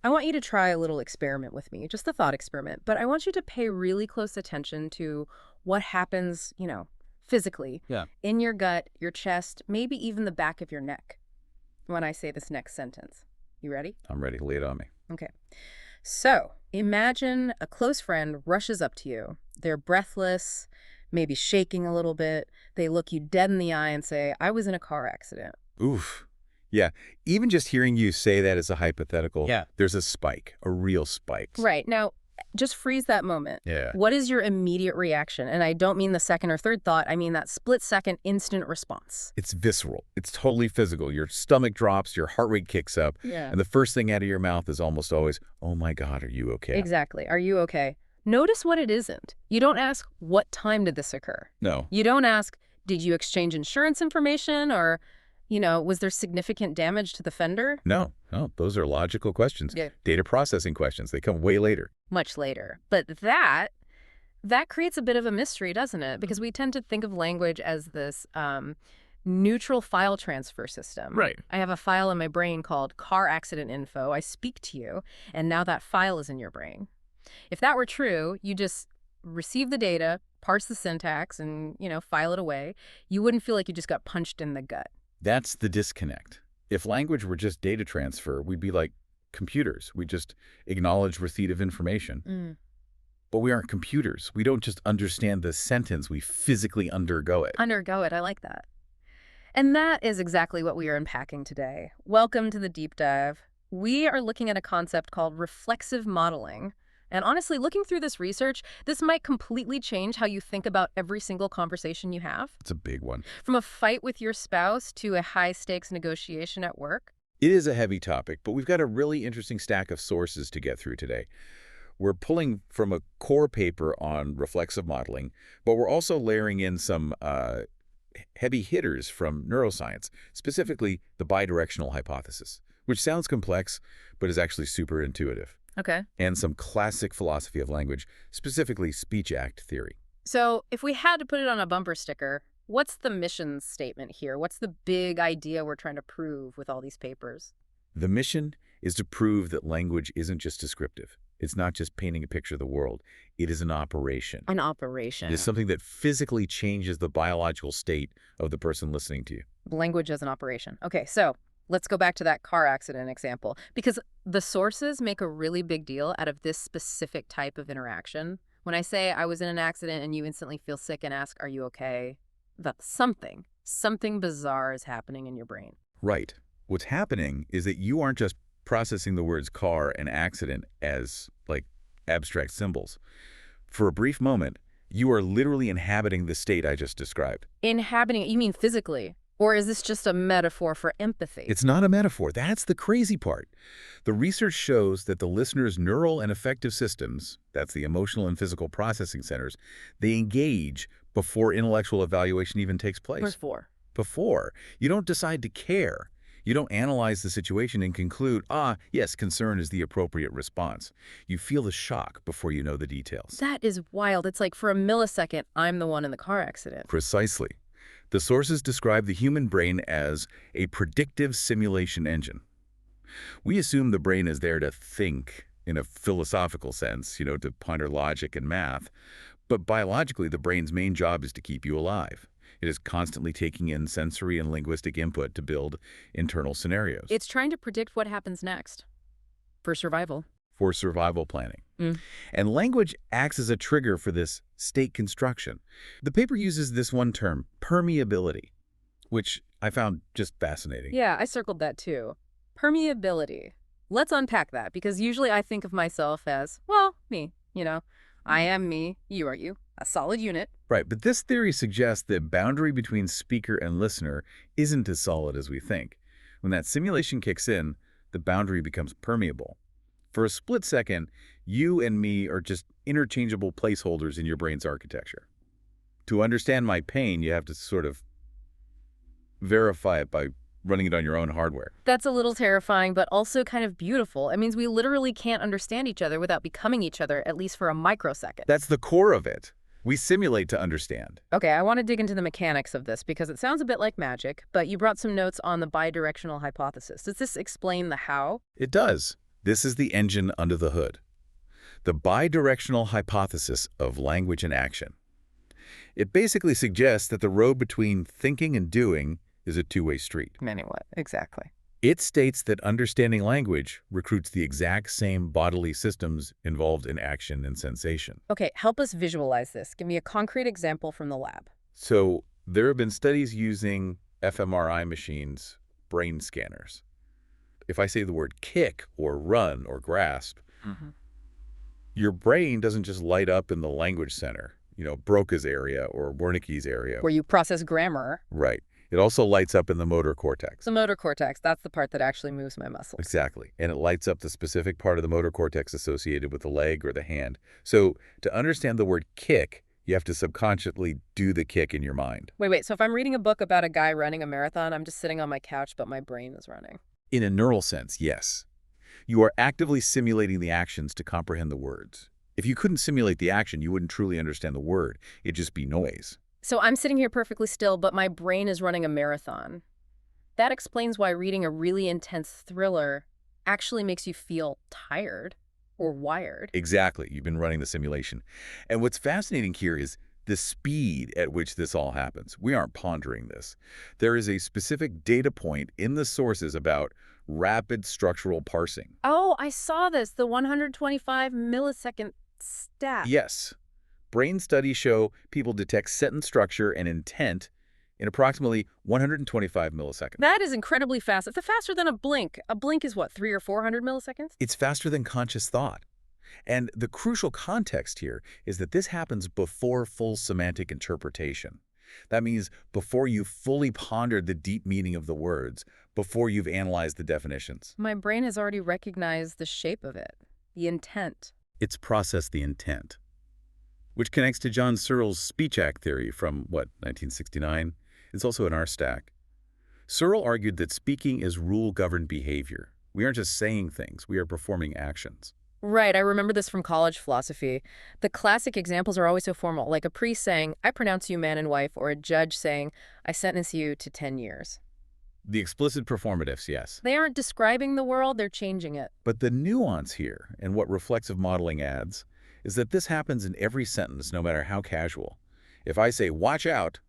I want you to try a little experiment with me, just a thought experiment, but I want you to pay really close attention to what happens, physically Yeah. in your gut, your chest, maybe even the back of your neck when I say this next sentence. You ready? I'm ready. Lay it on me. Okay. So imagine a close friend rushes up to you. They're breathless, maybe shaking a little bit. They look you dead in the eye and say, I was in a car accident. Oof. Yeah. Even just hearing you say that as a hypothetical, Yeah. there's a spike, a real spike. Right. Now, just freeze that moment. Yeah. What is your immediate reaction? And I don't mean the second or third thought. I mean that split-second instant response. It's visceral. It's totally physical. Your stomach drops, your heart rate kicks up, Yeah. and the first thing out of your mouth is almost always, oh my God, are you okay? Exactly. Are you okay? Notice what it isn't. You don't ask, what time did this occur? No. You don't ask, did you exchange insurance information or, was there significant damage to the fender? No. Those are logical questions. Yeah. Data processing questions. They come way later. Much later. But that creates a bit of a mystery, doesn't it? Because we tend to think of language as this neutral file transfer system. Right. I have a file in my brain called car accident info. I speak to you, and now that file is in your brain. If that were true, you just receive the data, parse the syntax, and, file it away. You wouldn't feel like you just got punched in the gut. That's the disconnect. If language were just data transfer, we'd be like computers. We just acknowledge receipt of information. But we aren't computers. We don't just understand the sentence. We physically undergo it. Undergo it. I like that. And that is exactly what we are unpacking today. Welcome to the deep dive. We are looking at a concept called reflexive modeling. And honestly, looking through this research, this might completely change how you think about every single conversation you have. It's a big one. From a fight with your spouse to a high-stakes negotiation at work. It is a heavy topic, but we've got a really interesting stack of sources to get through today. We're pulling from a core paper on reflexive modeling, but we're also layering in some heavy hitters from neuroscience, specifically the bidirectional hypothesis, which sounds complex, but is actually super intuitive. Okay. And some classic philosophy of language, specifically speech act theory. So if we had to put it on a bumper sticker, what's the mission statement here? What's the big idea we're trying to prove with all these papers? The mission is to prove that language isn't just descriptive. It's not just painting a picture of the world. It is an operation. An operation. It is something that physically changes the biological state of the person listening to you. Language as an operation. Okay, so let's go back to that car accident example, because the sources make a really big deal out of this specific type of interaction. When I say I was in an accident and you instantly feel sick and ask, are you okay? That's something bizarre is happening in your brain. Right. What's happening is that you aren't just processing the words car and accident as, like, abstract symbols. For a brief moment, you are literally inhabiting the state I just described. Inhabiting it, you mean physically? Or is this just a metaphor for empathy? It's not a metaphor. That's the crazy part. The research shows that the listener's neural and affective systems, that's the emotional and physical processing centers, they engage before intellectual evaluation even takes place. Before. You don't decide to care. You don't analyze the situation and conclude, yes, concern is the appropriate response. You feel the shock before you know the details. That is wild. It's like for a millisecond, I'm the one in the car accident. Precisely. The sources describe the human brain as a predictive simulation engine. We assume the brain is there to think in a philosophical sense, to ponder logic and math. But biologically, the brain's main job is to keep you alive. It is constantly taking in sensory and linguistic input to build internal scenarios. It's trying to predict what happens next for survival. For survival planning. And language acts as a trigger for this state construction. The paper uses this one term, permeability, which I found just fascinating. Yeah, I circled that too. Permeability. Let's unpack that, because usually I think of myself as, me, I am me, you are you, a solid unit. Right, but this theory suggests the boundary between speaker and listener isn't as solid as we think. When that simulation kicks in, the boundary becomes permeable. For a split second, you and me are just interchangeable placeholders in your brain's architecture. To understand my pain, you have to sort of verify it by running it on your own hardware. That's a little terrifying, but also kind of beautiful. It means we literally can't understand each other without becoming each other, at least for a microsecond. That's the core of it. We simulate to understand. Okay, I want to dig into the mechanics of this because it sounds a bit like magic, but you brought some notes on the bidirectional hypothesis. Does this explain the how? It does. This is the engine under the hood. The bidirectional hypothesis of language and action. It basically suggests that the road between thinking and doing is a two-way street. Meaning what? Exactly. It states that understanding language recruits the exact same bodily systems involved in action and sensation. Okay, help us visualize this. Give me a concrete example from the lab. So there have been studies using fMRI machines, brain scanners. If I say the word kick or run or grasp, your brain doesn't just light up in the language center, Broca's area or Wernicke's area. Where you process grammar. Right. It also lights up in the motor cortex. The motor cortex, that's the part that actually moves my muscles. Exactly. And it lights up the specific part of the motor cortex associated with the leg or the hand. So to understand the word kick, you have to subconsciously do the kick in your mind. Wait. So if I'm reading a book about a guy running a marathon, I'm just sitting on my couch, but my brain is running. In a neural sense, yes. You are actively simulating the actions to comprehend the words. If you couldn't simulate the action, you wouldn't truly understand the word. It'd just be noise. So I'm sitting here perfectly still, but my brain is running a marathon. That explains why reading a really intense thriller actually makes you feel tired or wired. Exactly. You've been running the simulation. And what's fascinating here is the speed at which this all happens. We aren't pondering this. There is a specific data point in the sources about rapid structural parsing. Oh, I saw this, the 125 millisecond stat. Yes. Brain studies show people detect sentence structure and intent in approximately 125 milliseconds. That is incredibly fast. It's faster than a blink. A blink is what, 300 or 400 milliseconds? It's faster than conscious thought. And the crucial context here is that this happens before full semantic interpretation. That means before you've fully pondered the deep meaning of the words, before you've analyzed the definitions. My brain has already recognized the shape of it, the intent. It's processed the intent, which connects to John Searle's speech act theory from, 1969? It's also in our stack. Searle argued that speaking is rule-governed behavior. We aren't just saying things, we are performing actions. Right, I remember this from college philosophy. The classic examples are always so formal, like a priest saying, "I pronounce you man and wife," or a judge saying, "I sentence you to 10 years. The explicit performatives, yes. They aren't describing the world, they're changing it. But the nuance here, and what reflexive modeling adds, is that this happens in every sentence, no matter how casual. If I say, "watch out,"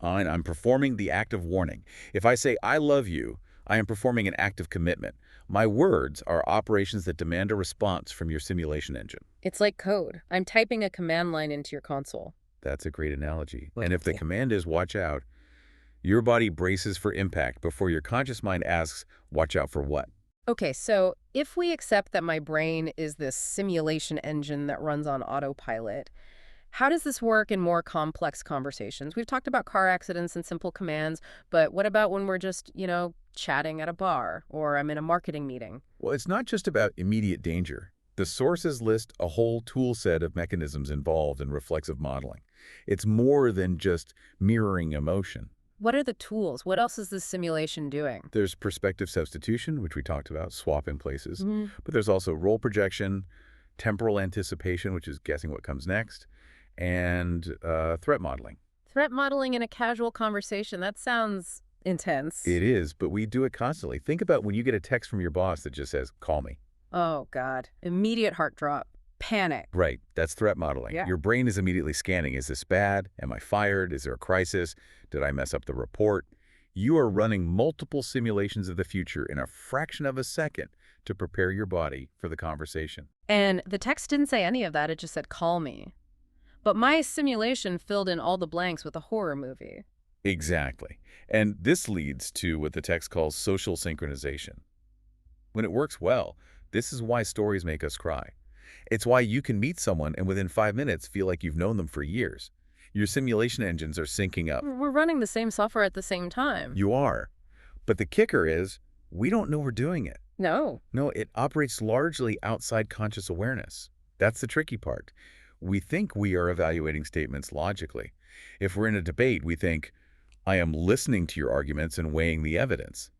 I'm performing the act of warning. If I say, "I love you," I am performing an act of commitment. My words are operations that demand a response from your simulation engine. It's like code. I'm typing a command line into your console. That's a great analogy. Well, And if the yeah. command is "watch out," your body braces for impact before your conscious mind asks, "watch out for what?" Okay, so if we accept that my brain is this simulation engine that runs on autopilot, how does this work in more complex conversations? We've talked about car accidents and simple commands, but what about when we're just, chatting at a bar or I'm in a marketing meeting? Well, it's not just about immediate danger. The sources list a whole tool set of mechanisms involved in reflexive modeling. It's more than just mirroring emotion. What are the tools? What else is this simulation doing? There's perspective substitution, which we talked about, swapping places. Mhm. But there's also role projection, temporal anticipation, which is guessing what comes next, and threat modeling. Threat modeling in a casual conversation, that sounds intense. It is, but we do it constantly. Think about when you get a text from your boss that just says, "call me." Oh, God. Immediate heart drop. Panic. Right, that's threat modeling. Yeah. Your brain is immediately scanning. Is this bad? Am I fired? Is there a crisis? Did I mess up the report? You are running multiple simulations of the future in a fraction of a second to prepare your body for the conversation. And the text didn't say any of that. It just said, "call me." But my simulation filled in all the blanks with a horror movie. Exactly. And this leads to what the text calls social synchronization. When it works well, this is why stories make us cry. It's why you can meet someone and within 5 minutes feel like you've known them for years. Your simulation engines are syncing up. We're running the same software at the same time. You are. But the kicker is, we don't know we're doing it. No. No, it operates largely outside conscious awareness. That's the tricky part. We think we are evaluating statements logically. If we're in a debate, we think, "I am listening to your arguments and weighing the evidence."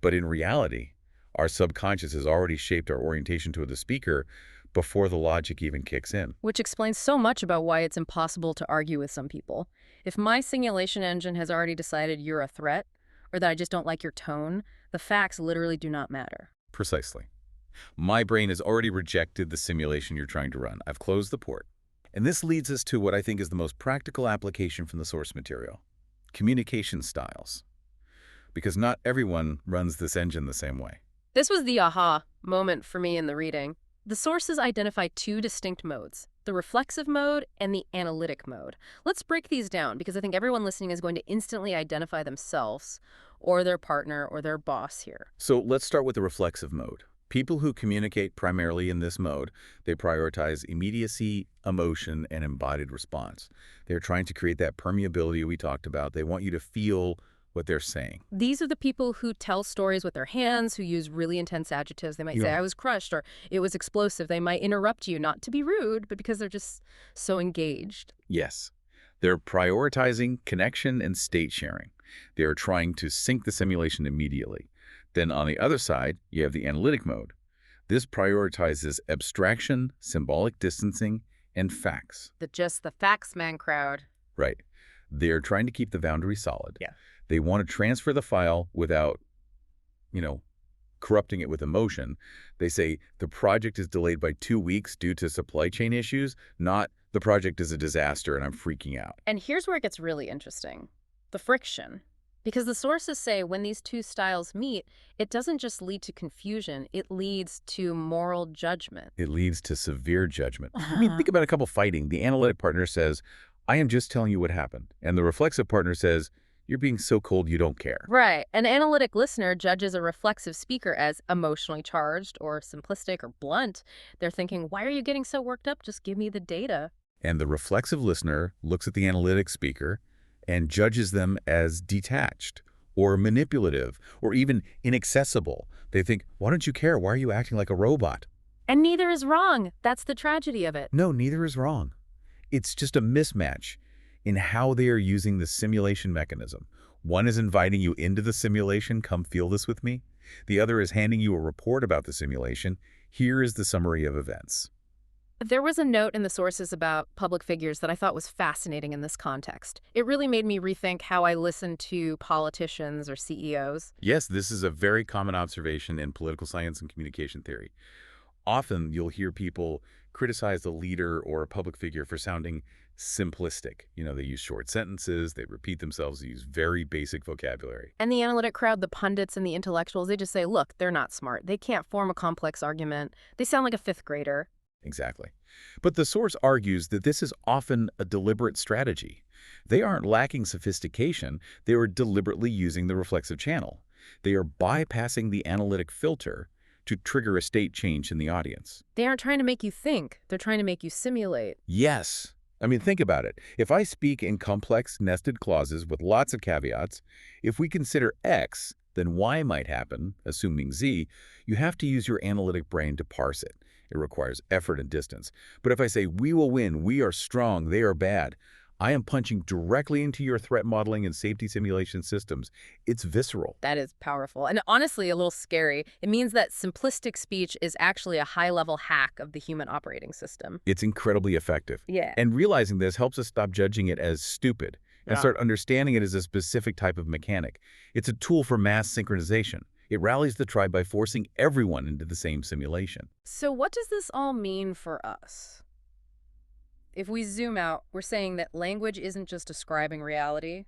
But in reality, our subconscious has already shaped our orientation toward the speaker before the logic even kicks in. Which explains so much about why it's impossible to argue with some people. If my simulation engine has already decided you're a threat, or that I just don't like your tone, the facts literally do not matter. Precisely. My brain has already rejected the simulation you're trying to run. I've closed the port. And this leads us to what I think is the most practical application from the source material: communication styles. Because not everyone runs this engine the same way. This was the aha moment for me in the reading. The sources identify two distinct modes, the reflexive mode and the analytic mode. Let's break these down because I think everyone listening is going to instantly identify themselves or their partner or their boss here. So let's start with the reflexive mode. People who communicate primarily in this mode, they prioritize immediacy, emotion, and embodied response. They're trying to create that permeability we talked about. They want you to feel what they're saying. These are the people who tell stories with their hands, who use really intense adjectives. They might say, I was crushed, or it was explosive. They might interrupt you, not to be rude, but because they're just so engaged. Yes. They're prioritizing connection and state sharing. They are trying to sync the simulation immediately. Then on the other side, you have the analytic mode. This prioritizes abstraction, symbolic distancing, and facts. The facts man crowd. Right. They're trying to keep the boundary solid. Yeah. They want to transfer the file without, corrupting it with emotion. They say the project is delayed by 2 weeks due to supply chain issues, not the project is a disaster and I'm freaking out. And here's where it gets really interesting. The friction. Because the sources say when these two styles meet, it doesn't just lead to confusion, it leads to moral judgment. It leads to severe judgment. Think about a couple fighting. The analytic partner says, I am just telling you what happened. And the reflexive partner says, you're being so cold you don't care. Right. An analytic listener judges a reflexive speaker as emotionally charged or simplistic or blunt. They're thinking, why are you getting so worked up? Just give me the data. And the reflexive listener looks at the analytic speaker and judges them as detached or manipulative or even inaccessible. They think, why don't you care? Why are you acting like a robot? And neither is wrong. That's the tragedy of it. No, neither is wrong. It's just a mismatch in how they are using the simulation mechanism. One is inviting you into the simulation, come feel this with me. The other is handing you a report about the simulation. Here is the summary of events. There was a note in the sources about public figures that I thought was fascinating in this context. It really made me rethink how I listen to politicians or CEOs. Yes, this is a very common observation in political science and communication theory. Often you'll hear people criticize a leader or a public figure for sounding simplistic. They use short sentences, they repeat themselves, they use very basic vocabulary. And the analytic crowd, the pundits and the intellectuals, they just say, look, they're not smart. They can't form a complex argument. They sound like a fifth grader. Exactly. But the source argues that this is often a deliberate strategy. They aren't lacking sophistication, they are deliberately using the reflexive channel. They are bypassing the analytic filter to trigger a state change in the audience. They aren't trying to make you think, they're trying to make you simulate. Yes. Think about it. If I speak in complex nested clauses with lots of caveats, if we consider X, then Y might happen, assuming Z, you have to use your analytic brain to parse it. It requires effort and distance. But if I say, we will win, we are strong, they are bad, I am punching directly into your threat modeling and safety simulation systems. It's visceral. That is powerful. And honestly, a little scary. It means that simplistic speech is actually a high-level hack of the human operating system. It's incredibly effective. Yeah. And realizing this helps us stop judging it as stupid and start understanding it as a specific type of mechanic. It's a tool for mass synchronization. It rallies the tribe by forcing everyone into the same simulation. So what does this all mean for us? If we zoom out, we're saying that language isn't just describing reality.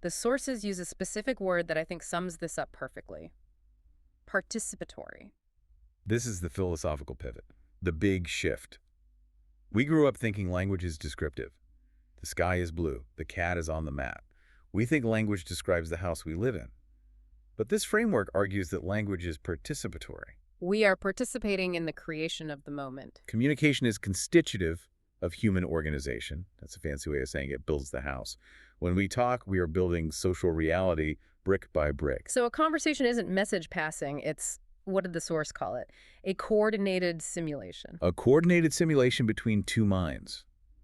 The sources use a specific word that I think sums this up perfectly. Participatory. This is the philosophical pivot, the big shift. We grew up thinking language is descriptive. The sky is blue, the cat is on the mat. We think language describes the house we live in. But this framework argues that language is participatory. We are participating in the creation of the moment. Communication is constitutive of human organization. That's a fancy way of saying it builds the house. When we talk, we are building social reality brick by brick. So a conversation isn't message passing, it's, what did the source call it? A coordinated simulation. A coordinated simulation between two minds.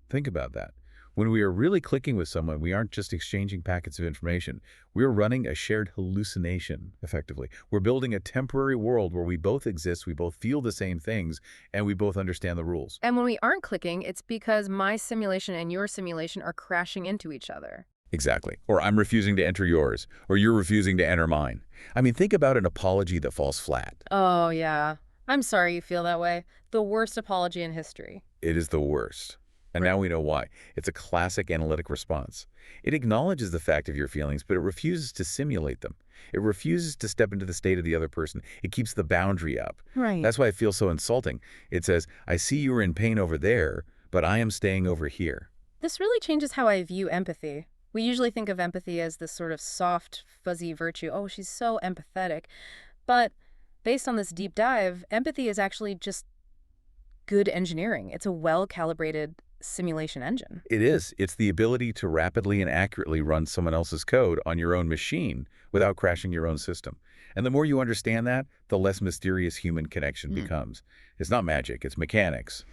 Think about that. When we are really clicking with someone, we aren't just exchanging packets of information. We're running a shared hallucination, effectively. We're building a temporary world where we both exist, we both feel the same things, and we both understand the rules. And when we aren't clicking, it's because my simulation and your simulation are crashing into each other. Exactly. Or I'm refusing to enter yours, or you're refusing to enter mine. Think about an apology that falls flat. Oh, yeah. I'm sorry you feel that way. The worst apology in history. It is the worst. And now Right. we know why. It's a classic analytic response. It acknowledges the fact of your feelings, but it refuses to simulate them. It refuses to step into the state of the other person. It keeps the boundary up. Right. That's why it feels so insulting. It says, I see you are in pain over there, but I am staying over here. This really changes how I view empathy. We usually think of empathy as this sort of soft, fuzzy virtue. Oh, she's so empathetic. But based on this deep dive, empathy is actually just good engineering. It's a well-calibrated simulation engine. It is. It's the ability to rapidly and accurately run someone else's code on your own machine without crashing your own system. And the more you understand that, the less mysterious human connection Hmm. becomes. It's not magic, it's mechanics,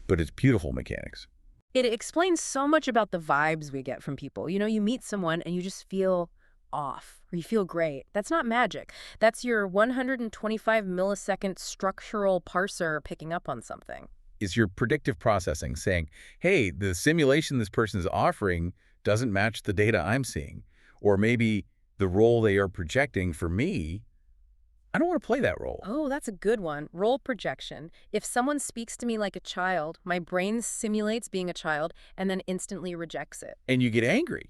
but it's beautiful mechanics. It explains so much about the vibes we get from people. You know, you meet someone and you just feel off or you feel great. That's not magic. That's your 125 millisecond structural parser picking up on something. Is your predictive processing saying, hey, the simulation this person is offering doesn't match the data I'm seeing. Or maybe the role they are projecting for me, I don't want to play that role. Oh, that's a good one. Role projection. If someone speaks to me like a child, my brain simulates being a child and then instantly rejects it. And you get angry.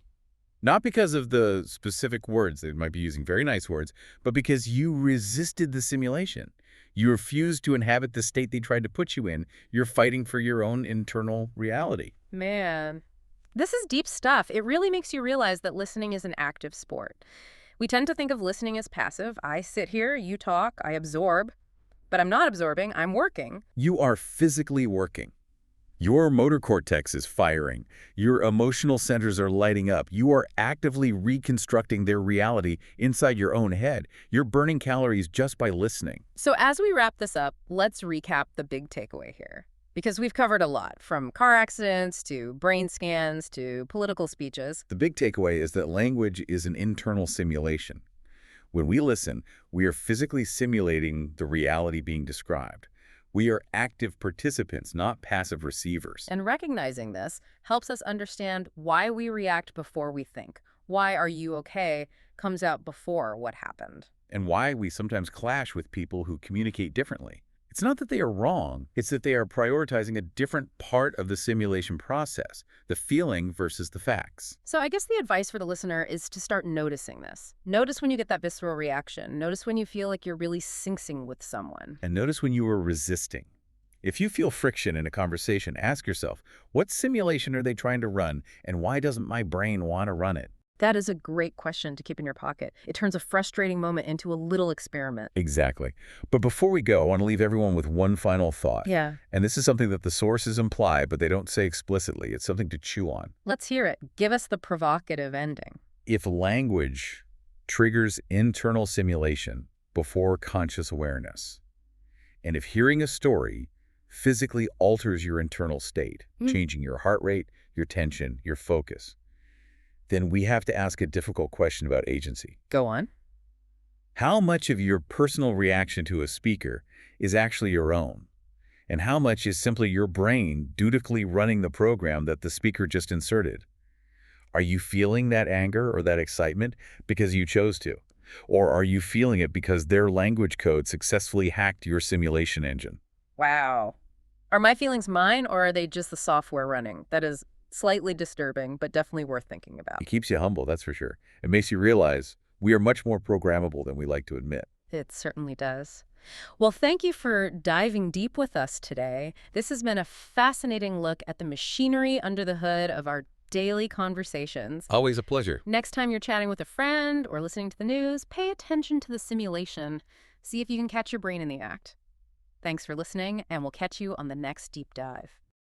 Not because of the specific words, they might be using very nice words, but because you resisted the simulation. You refused to inhabit the state they tried to put you in. You're fighting for your own internal reality. Man, this is deep stuff. It really makes you realize that listening is an active sport. We tend to think of listening as passive. I sit here, you talk, I absorb. But I'm not absorbing, I'm working. You are physically working. Your motor cortex is firing. Your emotional centers are lighting up. You are actively reconstructing their reality inside your own head. You're burning calories just by listening. So as we wrap this up, let's recap the big takeaway here. Because we've covered a lot, from car accidents to brain scans to political speeches. The big takeaway is that language is an internal simulation. When we listen, we are physically simulating the reality being described. We are active participants, not passive receivers. And recognizing this helps us understand why we react before we think. Why "are you okay" comes out before what happened. And why we sometimes clash with people who communicate differently. It's not that they are wrong, it's that they are prioritizing a different part of the simulation process, the feeling versus the facts. So I guess the advice for the listener is to start noticing this. Notice when you get that visceral reaction. Notice when you feel like you're really syncing with someone. And notice when you are resisting. If you feel friction in a conversation, ask yourself, what simulation are they trying to run, and why doesn't my brain want to run it? That is a great question to keep in your pocket. It turns a frustrating moment into a little experiment. Exactly. But before we go, I want to leave everyone with one final thought. Yeah. And this is something that the sources imply, but they don't say explicitly. It's something to chew on. Let's hear it. Give us the provocative ending. If language triggers internal simulation before conscious awareness, and if hearing a story physically alters your internal state, changing your heart rate, your tension, your focus, then we have to ask a difficult question about agency. Go on. How much of your personal reaction to a speaker is actually your own? And how much is simply your brain dutifully running the program that the speaker just inserted? Are you feeling that anger or that excitement because you chose to? Or are you feeling it because their language code successfully hacked your simulation engine? Wow. Are my feelings mine, or are they just the software running? That is slightly disturbing, but definitely worth thinking about. It keeps you humble, that's for sure. It makes you realize we are much more programmable than we like to admit. It certainly does. Well, thank you for diving deep with us today. This has been a fascinating look at the machinery under the hood of our daily conversations. Always a pleasure. Next time you're chatting with a friend or listening to the news, pay attention to the simulation. See if you can catch your brain in the act. Thanks for listening, and we'll catch you on the next deep dive.